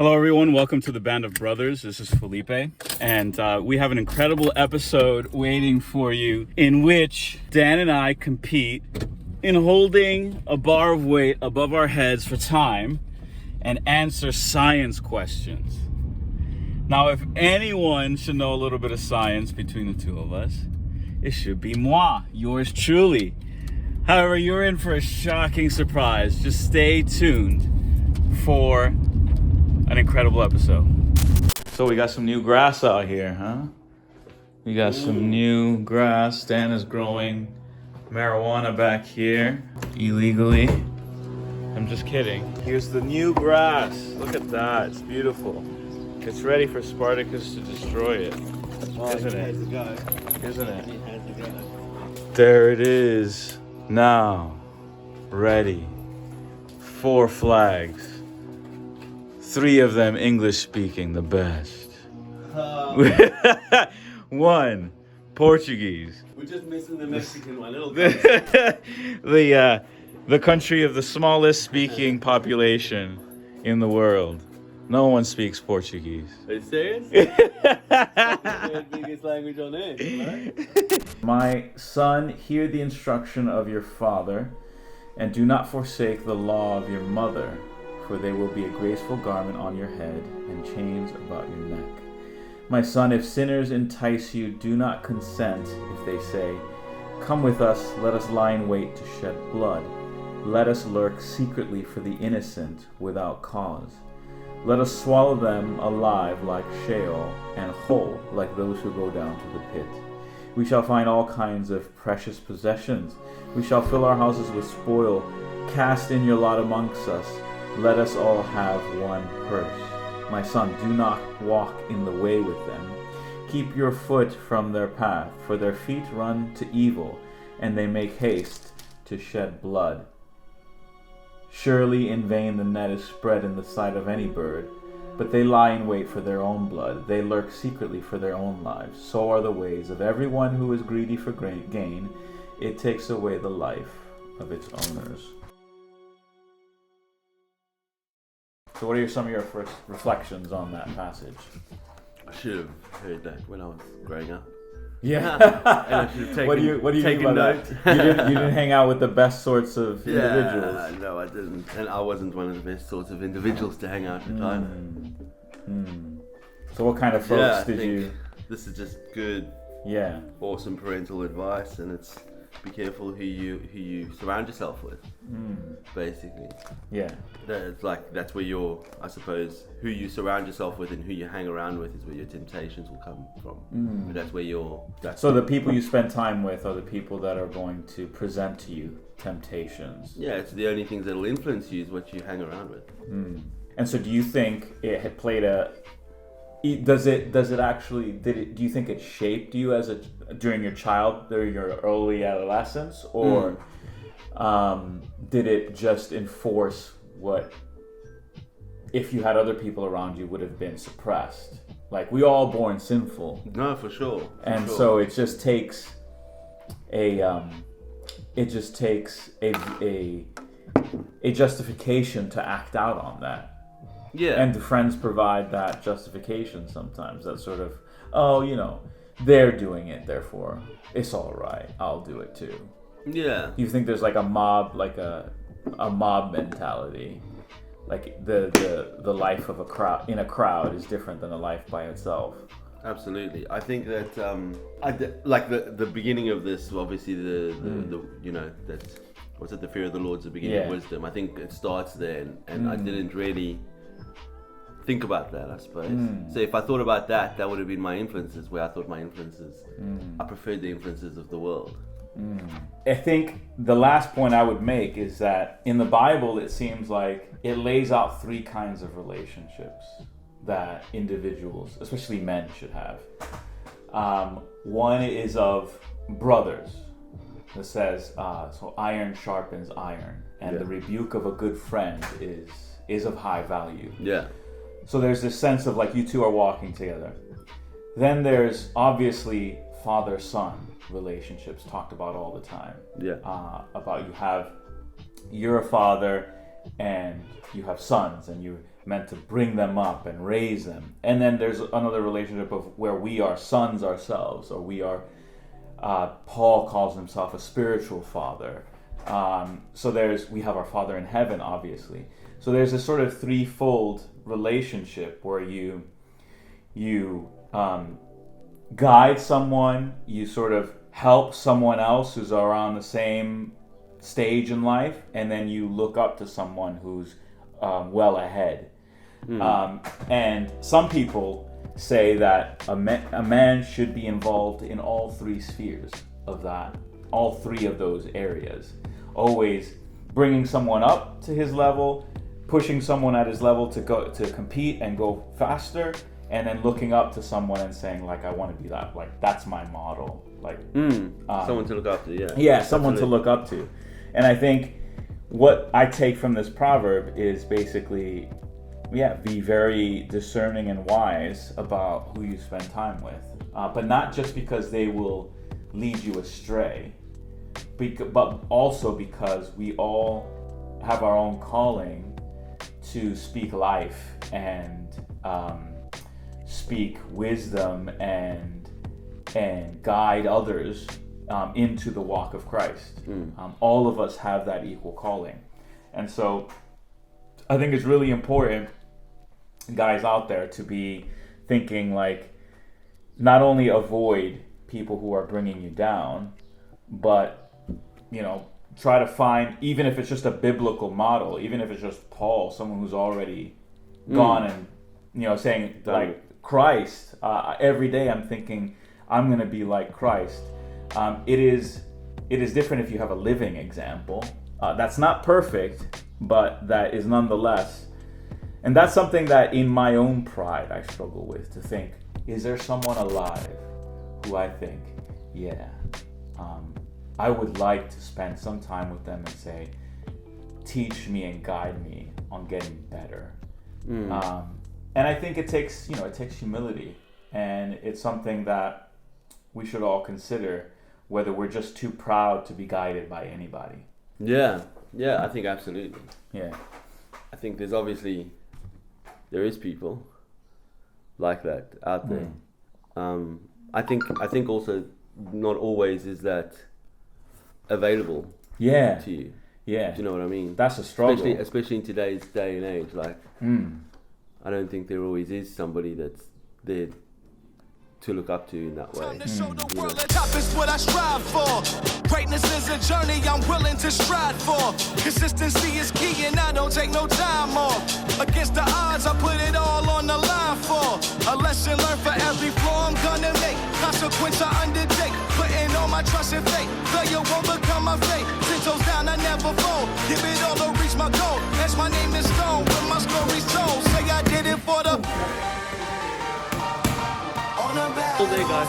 Hello, everyone. Welcome to the Band of Brothers. This is Felipe, and we have an incredible episode waiting for you in which Dan and I compete in holding a bar of weight above our heads for time and answer science questions. Now, if anyone should know a little bit of science between the two of us, it should be moi, yours truly. However, you're in for a shocking surprise. Just stay tuned for an incredible episode. So we got some new grass out here, huh? We got some new grass. Dan is growing marijuana back here illegally. I'm just kidding. Here's the new grass. Look at that. It's beautiful. It's ready for Spartacus to destroy it. Isn't it? Isn't it? There it is. Now, ready. 4 flags. 3 of them English speaking, the best. 1 Portuguese. We're just missing the Mexican one. The country of the smallest speaking population in the world. No one speaks Portuguese. Are you serious? The biggest language on earth, right? My son, hear the instruction of your father, and do not forsake the law of your mother, for they will be a graceful garment on your head and chains about your neck. My son, if sinners entice you, do not consent if they say, come with us, let us lie in wait to shed blood. Let us lurk secretly for the innocent without cause. Let us swallow them alive like Sheol, and whole like those who go down to the pit. We shall find all kinds of precious possessions. We shall fill our houses with spoil. Cast in your lot amongst us. Let us all have one purse. My son, do not walk in the way with them. Keep your foot from their path, for their feet run to evil, and they make haste to shed blood. Surely in vain the net is spread in the sight of any bird, but they lie in wait for their own blood. They lurk secretly for their own lives. So are the ways of everyone who is greedy for gain. It takes away the life of its owners. So what are some of your first reflections on that passage? I should have heard that when I was growing up. Yeah. And I should have taken, what do you taken mean by note. that? You didn't hang out with the best sorts of individuals. No, I didn't. And I wasn't one of the best sorts of individuals to hang out with either. So what kind of folks did you... This is just good, awesome parental advice, and it's be careful who you surround yourself with, basically. Yeah. That's where I suppose, who you surround yourself with and who you hang around with is where your temptations will come from. But that's where So the people you spend time with are the people that are going to present to you temptations. Yeah, it's the only things that will influence you is what you hang around with. And so do you think it had played do you think it shaped you during your early adolescence, or did it just enforce what, if you had other people around you, would have been suppressed? Like, we all born sinful. No, for sure. So it just takes a justification to act out on that. Yeah. And the friends provide that justification sometimes. That sort of, they're doing it, therefore it's all right. I'll do it too. Yeah. Do you think there's like a mob mentality? Like the life of a crowd in a crowd is different than a life by itself. Absolutely. I think that the beginning of this, obviously the the fear of the Lord is the beginning of wisdom. I think it starts there, and I didn't really think about that, I suppose. So if I thought about that, that would have been my influences, where I thought my influences, I preferred the influences of the world. I think the last point I would make is that in the Bible, it seems like it lays out 3 kinds of relationships that individuals, especially men, should have. One is of brothers. It says, so iron sharpens iron, and the rebuke of a good friend is of high value. Yeah. So there's this sense of like you two are walking together. Then there's obviously father-son relationships talked about all the time. Yeah. About you're a father and you have sons, and meant to bring them up and raise them. And then there's another relationship of where we are sons ourselves, or we are, Paul calls himself a spiritual father. So we have our Father in heaven, obviously. So there's a sort of threefold relationship where you guide someone, you sort of help someone else who's around the same stage in life, and then you look up to someone who's well ahead. And some people say that a man should be involved in all three spheres of that, all three of those areas. Always bringing someone up to his level, pushing someone at his level to compete and go faster, and then looking up to someone and saying, like, I want to be that, like, that's my model. Like, someone to look up to, yeah. Yeah, someone to look up to. And I think what I take from this proverb is basically, be very discerning and wise about who you spend time with. But not just because they will lead you astray, but also because we all have our own calling to speak life and speak wisdom and guide others into the walk of Christ. All of us have that equal calling. And so I think it's really important, guys out there, to be thinking, like, not only avoid people who are bringing you down, but, try to find, even if it's just a biblical model, even if it's just Paul, someone who's already gone and, saying, like, Christ, every day I'm thinking, I'm going to be like Christ. It is different if you have a living example. That's not perfect, but that is nonetheless. And that's something that in my own pride I struggle with, to think, is there someone alive who I think, I would like to spend some time with them and say, teach me and guide me on getting better. And I think it takes humility, and it's something that we should all consider, whether we're just too proud to be guided by anybody. Yeah, I think absolutely. Yeah. I think there is people like that out there. I think also not always is that available to you. Yeah. Do you know what I mean? That's a struggle. Especially in today's day and age. Like, I don't think there always is somebody that's there to look up to in that way. Time to show the world that top is what I strive for. Greatness is a journey I'm willing to strive for. Consistency is key and I don't take no time off. Against the odds, I put it all on the line for. A lesson learned for every flaw I'm gonna make. Consequence I undertake. Putting all my trust in faith. Failure won't become my fate. 10 toes down, I never fold. Give it all to reach my goal. As my name is known, when my story's told. Say I did it for the... All day, guys.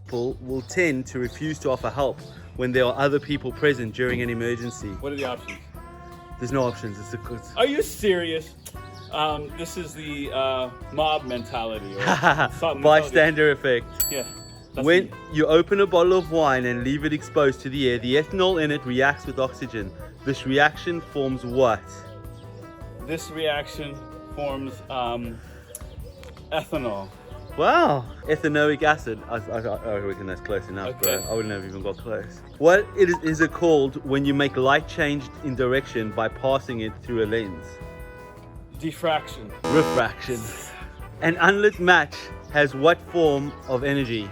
People will tend to refuse to offer help when there are other people present during an emergency. What are the options? There's no options. Are you serious? This is the mob mentality. Or bystander effect. Yeah. When you open a bottle of wine and leave it exposed to the air, the ethanol in it reacts with oxygen. This reaction forms what? This reaction forms ethanol. Wow, ethanoic acid. I reckon that's close enough, okay. Bro. I wouldn't have even got close. What is it called when you make light change in direction by passing it through a lens? Diffraction. Refraction. An unlit match has what form of energy?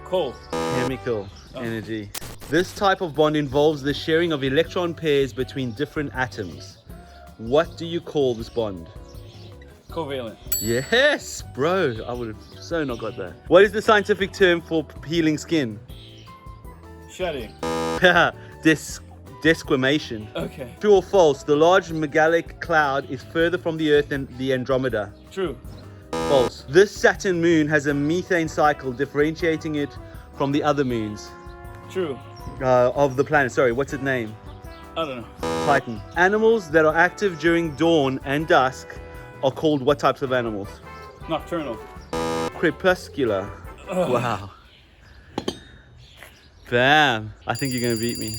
Coal. Chemical energy. This type of bond involves the sharing of electron pairs between different atoms. What do you call this bond? Covalent. Yes, bro. I would have so not got that. What is the scientific term for peeling skin? Shedding. Desquamation. Okay. True or false? The large Magellanic Cloud is further from the Earth than the Andromeda. True. False. This Saturn moon has a methane cycle, differentiating it from the other moons. True. Of the planet. Sorry, what's its name? I don't know. Titan. Animals that are active during dawn and dusk are called what types of animals? Nocturnal. Crepuscular. Wow. Bam. I think you're going to beat me.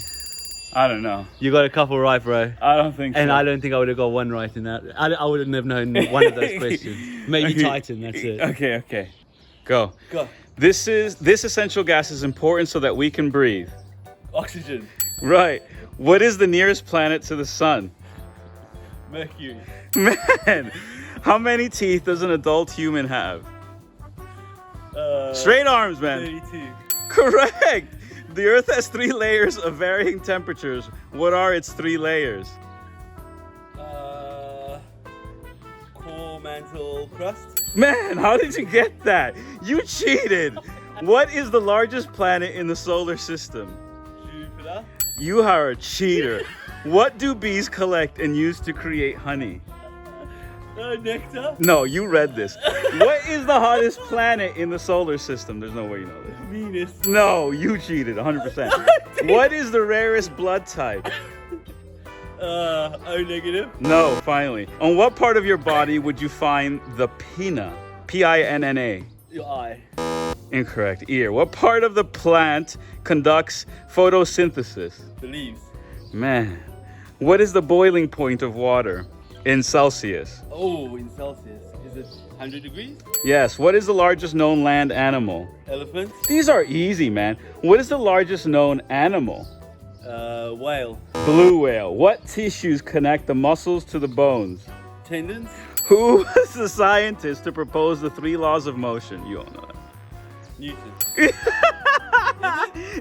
I don't know. You got a couple right, bro. I don't think so. And I don't think I would have got one right in that. I wouldn't have known one of those questions. Maybe Okay. Titan, that's it. Okay. Go. Go. This essential gas is important so that we can breathe. Oxygen. Right. What is the nearest planet to the sun? Mercury. Man, how many teeth does an adult human have? Straight arms, man. 32. Correct. The Earth has 3 layers of varying temperatures. What are its 3 layers? Core, mantle, crust. Man, how did you get that? You cheated. What is the largest planet in the solar system? Jupiter. You are a cheater. What do bees collect and use to create honey? Nectar. No, you read this. What is the hottest planet in the solar system? There's no way you know this. Venus. No, you cheated 100%. What is the rarest blood type? O negative. No, finally. On what part of your body would you find the pinna? P-I-N-N-A. Your eye. Incorrect. Ear. What part of the plant conducts photosynthesis? The leaves. Man. What is the boiling point of water in Celsius? Oh, in Celsius. Is it 100 degrees? Yes. What is the largest known land animal? Elephant. These are easy, man. What is the largest known animal? Whale. Blue whale. What tissues connect the muscles to the bones? Tendons. Who was the scientist to propose the 3 laws of motion? You don't know that. Newton.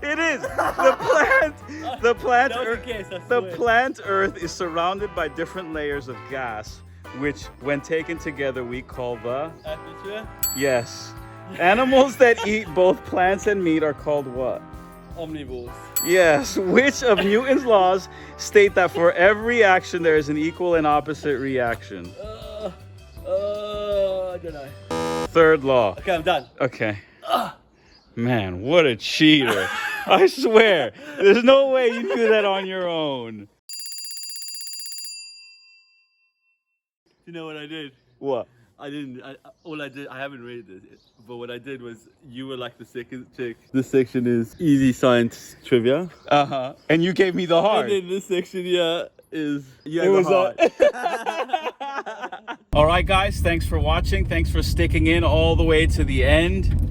It is. The plant That was a Earth, guess, I the swear. plant Earth is surrounded by different layers of gas, which when taken together we call the... Atmosphere. Yes. Animals that eat both plants and meat are called what? Omnivores. Yes. Which of Newton's laws state that for every action there is an equal and opposite reaction? I don't know. 3rd law. Okay, I'm done. Okay. Man, what a cheater. I swear. There's no way you do that on your own. You know what I did? What? I haven't read this, but what I did was you were like the second chick. This section is easy science trivia. Uh-huh. And you gave me the hard. And then this section, is All right, guys, thanks for watching. Thanks for sticking in all the way to the end.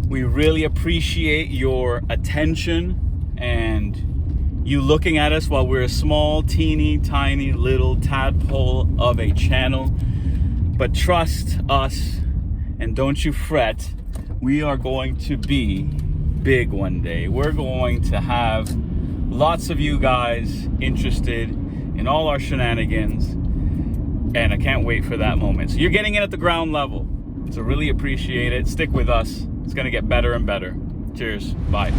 We really appreciate your attention and you looking at us while we're a small, teeny, tiny little tadpole of a channel. But trust us and don't you fret. We are going to be big one day. We're going to have lots of you guys interested in all our shenanigans. And I can't wait for that moment. So you're getting in at the ground level. So really appreciate it. Stick with us. It's going to get better and better. Cheers. Bye.